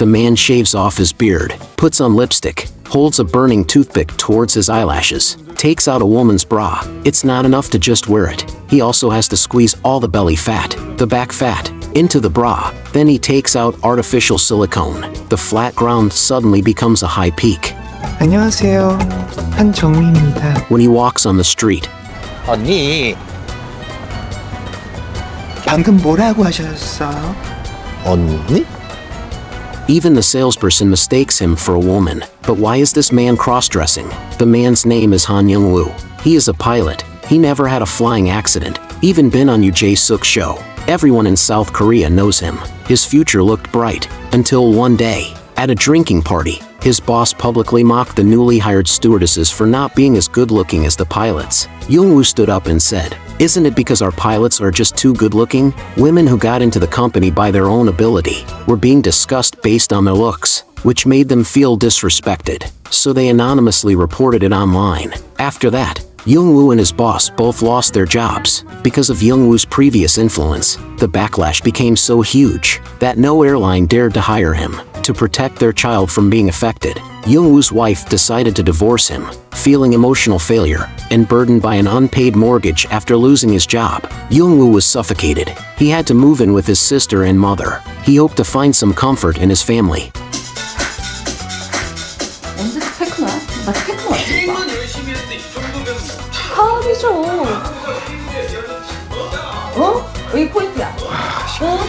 The man shaves off his beard, puts on lipstick, holds a burning toothpick towards his eyelashes, takes out a woman's bra. It's not enough to just wear it. He also has to squeeze all the belly fat, the back fat, into the bra. Then he takes out artificial silicone. The flat ground suddenly becomes a high peak. 안녕하세요. 한정민입니다. When he walks on the street, 언니. 방금 뭐라고 하셨어요? 언니? even the salesperson mistakes him for a woman. But why is this man cross-dressing? The man's name is Han Young-woo. He is a pilot. He never had a flying accident, even been on Yoo Jae-suk's show. Everyone in South Korea knows him. His future looked bright, until one day, at a drinking party, his boss publicly mocked the newly hired stewardesses for not being as good-looking as the pilots. Young-woo stood up and said, "Isn't it because our pilots are just too good-looking? Women who got into the company by their own ability were being discussed based on their looks, which made them feel disrespected. So they anonymously reported it online." After that, Young-woo and his boss both lost their jobs. Because of Young-woo's previous influence, the backlash became so huge that no airline dared to hire him. To protect their child from being affected, Young-woo's wife decided to divorce him, feeling emotional failure and burdened by an unpaid mortgage after losing his job. Young-woo was suffocated. He had to move in with his sister and mother. He hoped to find some comfort in his family. 언제 테크노야? 나 테크노 같아. 게임만 열심히 했는데 이 정도면 합이죠. 어? 여기 포인트야. 어?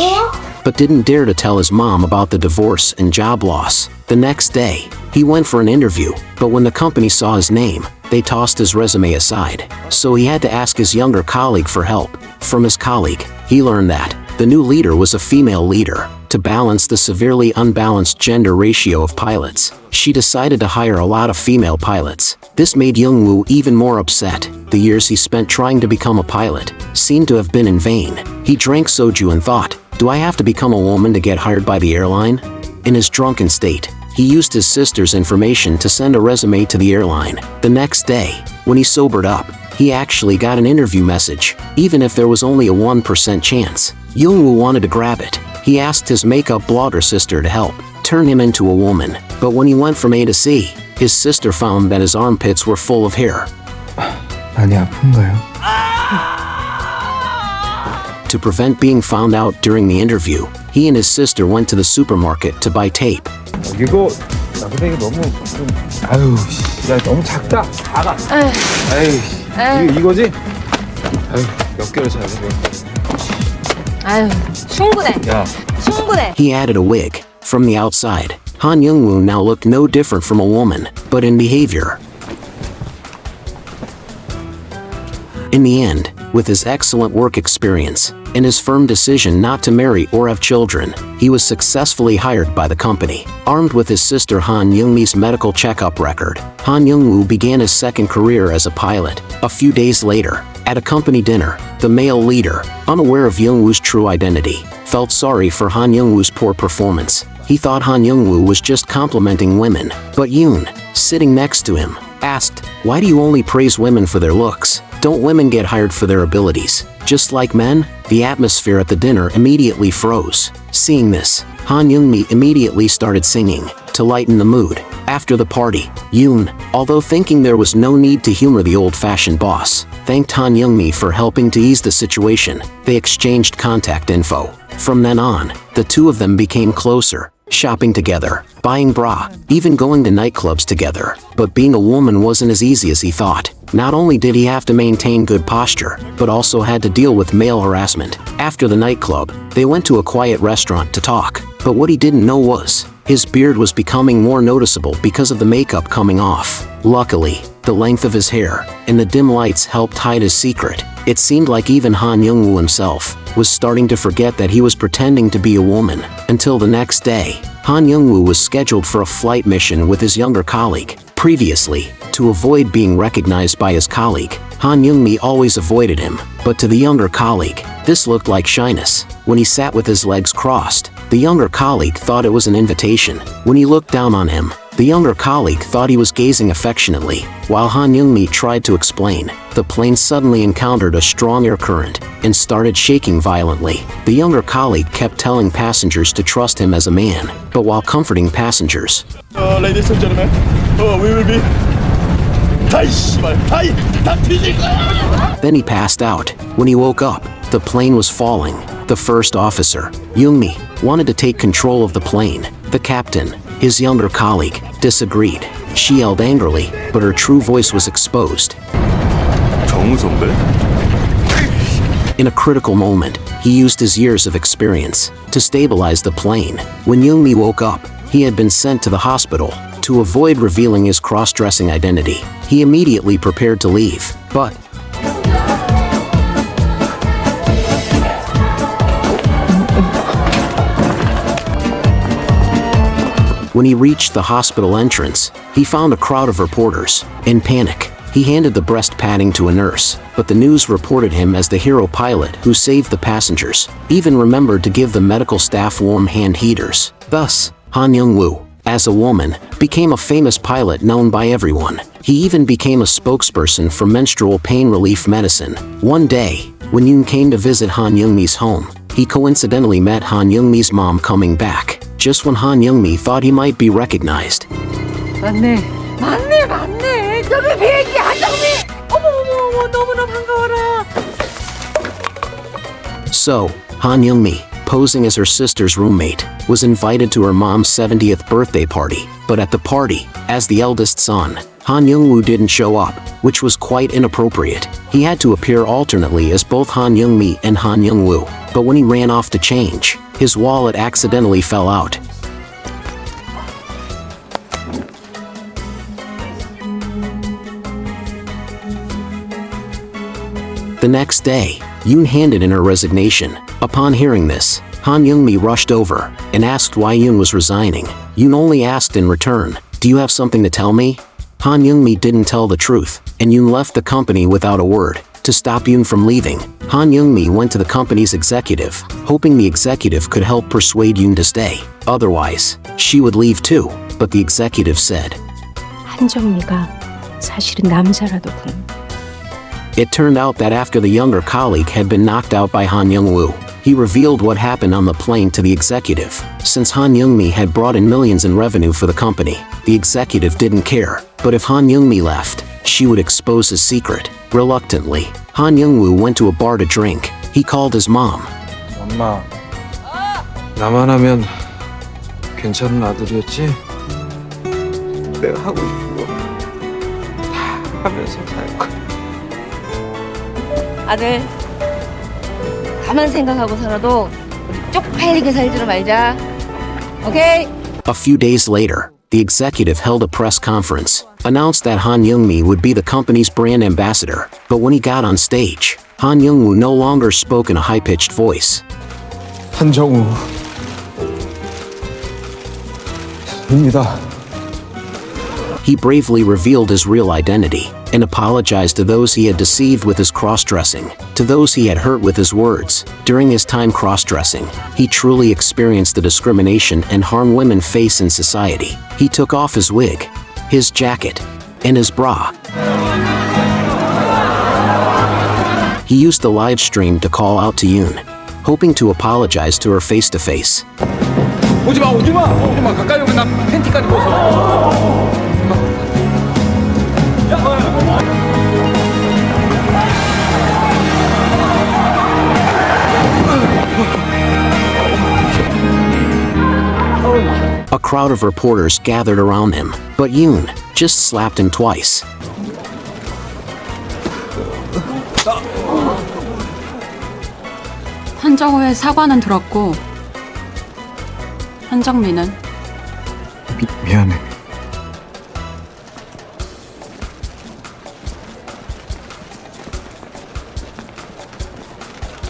어? But didn't dare to tell his mom about the divorce and job loss. The next day, he went for an interview, but when the company saw his name, they tossed his resume aside. So he had to ask his younger colleague for help. From his colleague, he learned that the new leader was a female leader. To balance the severely unbalanced gender ratio of pilots, she decided to hire a lot of female pilots. This made Young-woo even more upset. The years he spent trying to become a pilot seemed to have been in vain. He drank soju and thought, "Do I have to become a woman to get hired by the airline?" In his drunken state, he used his sister's information to send a resume to the airline. The next day, when he sobered up, he actually got an interview message, even if there was only a 1% chance. Young-woo wanted to grab it. He asked his makeup blogger sister to help turn him into a woman. But when he went from A to C, his sister found that his armpits were full of hair. 많이 아픈가요? To prevent being found out during the interview, he and his sister went to the supermarket to buy tape. 이거 나 근데 이거 너무 좀 아유 야 너무 작다 작아 아유 이거지 아유 몇 개월 차야 돼 아유, 충분해. 야 충분해. He added a wig. From the outside, Han Young-woo now looked no different from a woman, but in behavior. In the end, with his excellent work experience and his firm decision not to marry or have children, he was successfully hired by the company. Armed with his sister Han Young-mi's medical checkup record, Han Young-woo began his second career as a pilot. A few days later, at a company dinner, the male leader, unaware of Young-woo's true identity, felt sorry for Han Young-woo's poor performance. He thought Han Young-woo was just complimenting women, but Yoon, sitting next to him, asked, "Why do you only praise women for their looks? Don't women get hired for their abilities, just like men?" The atmosphere at the dinner immediately froze. Seeing this, Han Young-mi immediately started singing to lighten the mood. After the party, Yoon, although thinking there was no need to humor the old-fashioned boss, thanked Han Young-mi for helping to ease the situation. They exchanged contact info. From then on, the two of them became closer, shopping together, buying bra, even going to nightclubs together. But being a woman wasn't as easy as he thought. Not only did he have to maintain good posture, but also had to deal with male harassment. After the nightclub, they went to a quiet restaurant to talk. But what he didn't know was, his beard was becoming more noticeable because of the makeup coming off. Luckily, the length of his hair and the dim lights helped hide his secret. It seemed like even Han Young-woo himself was starting to forget that he was pretending to be a woman. Until the next day, Han Young-woo was scheduled for a flight mission with his younger colleague. Previously, to avoid being recognized by his colleague, Han Young-mi always avoided him. But to the younger colleague, this looked like shyness. When he sat with his legs crossed, the younger colleague thought it was an invitation. When he looked down on him, The younger colleague thought he was gazing affectionately. While Han Young-mi tried to explain, the plane suddenly encountered a strong air current and started shaking violently. The younger colleague kept telling passengers to trust him as a man, but while comforting passengers, Ladies and gentlemen, we will be. then he passed out. When he woke up, the plane was falling. The first officer, Young-mi, wanted to take control of the plane. The captain, his younger colleague, disagreed. She yelled angrily, but her true voice was exposed. 정우 선배? In a critical moment, he used his years of experience to stabilize the plane. When Young-mi woke up, he had been sent to the hospital. To avoid revealing his cross-dressing identity, he immediately prepared to leave, but when he reached the hospital entrance, he found a crowd of reporters. In panic, he handed the breast padding to a nurse, but the news reported him as the hero pilot who saved the passengers, even remembered to give the medical staff warm hand heaters. Thus, Han Young-woo, as a woman, became a famous pilot known by everyone. He even became a spokesperson for menstrual pain relief medicine. One day, when Yoon came to visit Han Young-mi's home, he coincidentally met Han Young-mi's mom coming back, just when Han Young-mi thought he might be recognized. 맞네. 여기 비행기 한정미. 어머, 너무너무 반가워라. So, Han Young-mi, posing as her sister's roommate, was invited to her mom's 70th birthday party. But at the party, as the eldest son, Han Young-woo didn't show up, which was quite inappropriate. He had to appear alternately as both Han Young-mi and Han Young-woo. But when he ran off to change, his wallet accidentally fell out. The next day, Yoon handed in her resignation. Upon hearing this, Han Young-mi rushed over and asked why Yoon was resigning. Yoon only asked in return, "Do you have something to tell me?" Han Young-mi didn't tell the truth, and Yoon left the company without a word. To stop Yoon from leaving, Han Young-mi went to the company's executive, hoping the executive could help persuade Yoon to stay. Otherwise, she would leave too, but the executive said, 한정미가 사실은 남자라더군. It turned out that after the younger colleague had been knocked out by Han Young-woo, he revealed what happened on the plane to the executive. Since Han Young-mi had brought in millions in revenue for the company, the executive didn't care. But if Han Young-mi left, she would expose his secret. Reluctantly, Han Young-woo went to a bar to drink. He called his mom. 엄마, 나만 하면 괜찮은 아들이었지? 내가 하고 싶은 거 다 하면서 살 거야. 아들, 가만 생각하고 살아도 우리 쪽팔리게 살지를 말자. 오케이? A few days later, the executive held a press conference, announced that Han Young-mi would be the company's brand ambassador. But when he got on stage, Han Young-woo no longer spoke in a high-pitched voice. 한정우 입니다. He bravely revealed his real identity and apologized to those he had deceived with his cross-dressing, to those he had hurt with his words. During his time cross-dressing, he truly experienced the discrimination and harm women face in society. He took off his wig, his jacket, and his bra. He used the live stream to call out to Yoon, hoping to apologize to her face-to-face. 오지마 가까이 오면 나 팬티까지 벗어. A crowd of reporters gathered around him, but Yoon just slapped him twice. 한정우의 사과는 들었고 한정미는 미안해.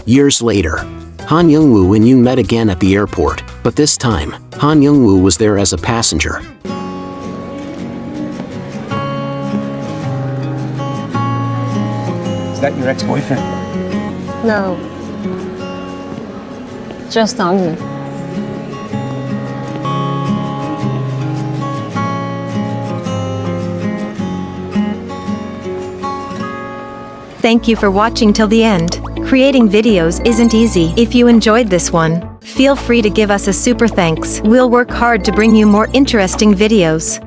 Years later, Han Young-woo and Yoon met again at the airport, but this time, Han Young-woo was there as a passenger. Is that your ex-boyfriend? No. Just Angmi. thank you for watching till the end. Creating videos isn't easy. If you enjoyed this one, feel free to give us a super thanks. We'll work hard to bring you more interesting videos.